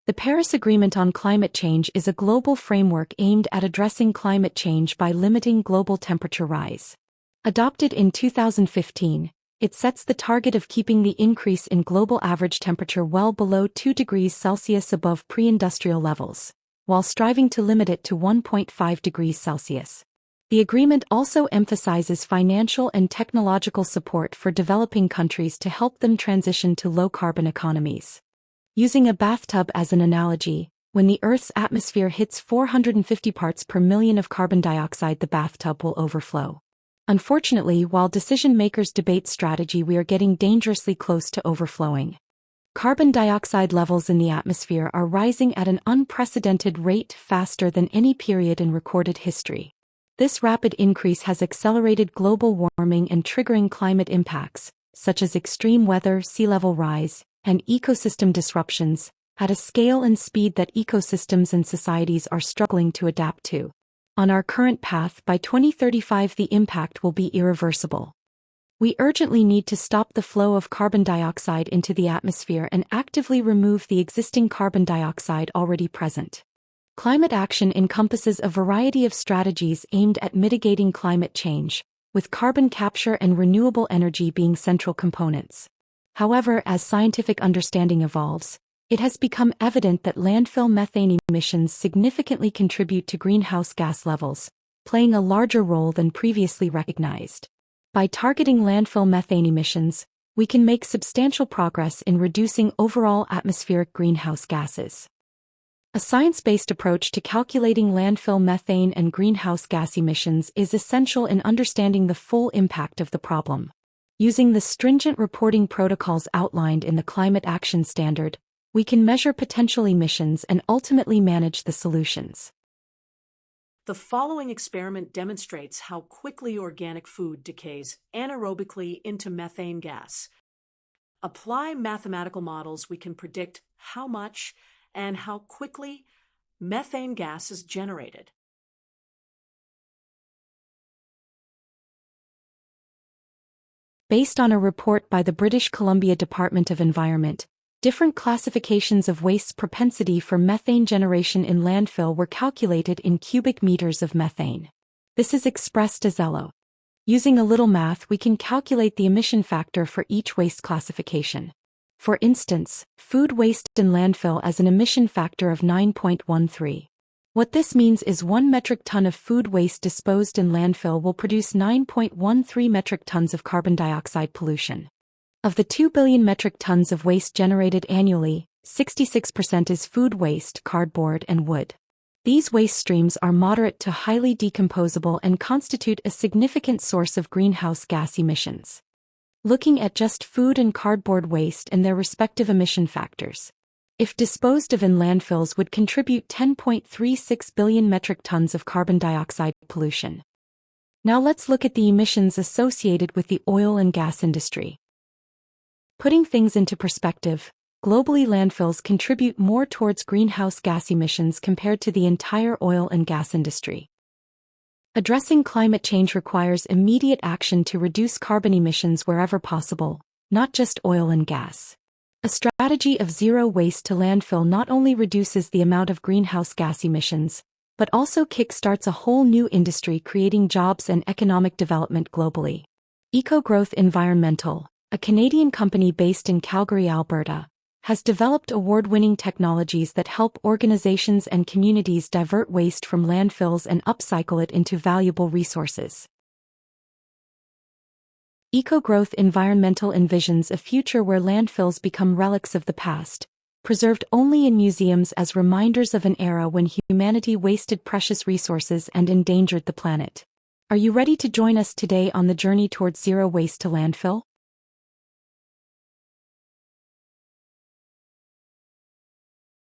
The Paris Agreement on Climate Change is a global framework aimed at addressing climate change by limiting global temperature rise. Adopted in 2015, it sets the target of keeping the increase in global average temperature well below 2 degrees Celsius above pre-industrial levels, while striving to limit it to 1.5 degrees Celsius. The agreement also emphasizes financial and technological support for developing countries to help them transition to low-carbon economies. Using a bathtub as an analogy, when the Earth's atmosphere hits 450 parts per million of carbon dioxide, the bathtub will overflow. Unfortunately, while decision-makers debate strategy, we are getting dangerously close to overflowing. Carbon dioxide levels in the atmosphere are rising at an unprecedented rate, faster than any period in recorded history. This rapid increase has accelerated global warming and triggering climate impacts, such as extreme weather, sea level rise, and ecosystem disruptions, at a scale and speed that ecosystems and societies are struggling to adapt to. On our current path, by 2035 the impact will be irreversible. We urgently need to stop the flow of carbon dioxide into the atmosphere and actively remove the existing carbon dioxide already present. Climate action encompasses a variety of strategies aimed at mitigating climate change, with carbon capture and renewable energy being central components. However, as scientific understanding evolves, it has become evident that landfill methane emissions significantly contribute to greenhouse gas levels, playing a larger role than previously recognized. By targeting landfill methane emissions, we can make substantial progress in reducing overall atmospheric greenhouse gases. A science-based approach to calculating landfill methane and greenhouse gas emissions is essential in understanding the full impact of the problem. Using the stringent reporting protocols outlined in the Climate Action Standard, we can measure potential emissions and ultimately manage the solutions. The following experiment demonstrates how quickly organic food decays anaerobically into methane gas. Apply mathematical models, we can predict how much and how quickly methane gas is generated. Based on a report by the British Columbia Department of Environment, different classifications of waste's propensity for methane generation in landfill were calculated in cubic meters of methane. This is expressed as LO. Using a little math, we can calculate the emission factor for each waste classification. For instance, food waste in landfill has an emission factor of 9.13. What this means is 1 metric ton of food waste disposed in landfill will produce 9.13 metric tons of carbon dioxide pollution. Of the 2 billion metric tons of waste generated annually, 66% is food waste, cardboard, and wood. These waste streams are moderate to highly decomposable and constitute a significant source of greenhouse gas emissions. Looking at just food and cardboard waste and their respective emission factors, if disposed of in landfills, would contribute 10.36 billion metric tons of carbon dioxide pollution. Now let's look at the emissions associated with the oil and gas industry. Putting things into perspective, globally landfills contribute more towards greenhouse gas emissions compared to the entire oil and gas industry. Addressing climate change requires immediate action to reduce carbon emissions wherever possible, not just oil and gas. A strategy of zero waste to landfill not only reduces the amount of greenhouse gas emissions, but also kickstarts a whole new industry, creating jobs and economic development globally. EcoGrowth Environmental, a Canadian company based in Calgary, Alberta, has developed award-winning technologies that help organizations and communities divert waste from landfills and upcycle it into valuable resources. EcoGrowth Environmental envisions a future where landfills become relics of the past, preserved only in museums as reminders of an era when humanity wasted precious resources and endangered the planet. Are you ready to join us today on the journey towards zero waste to landfill?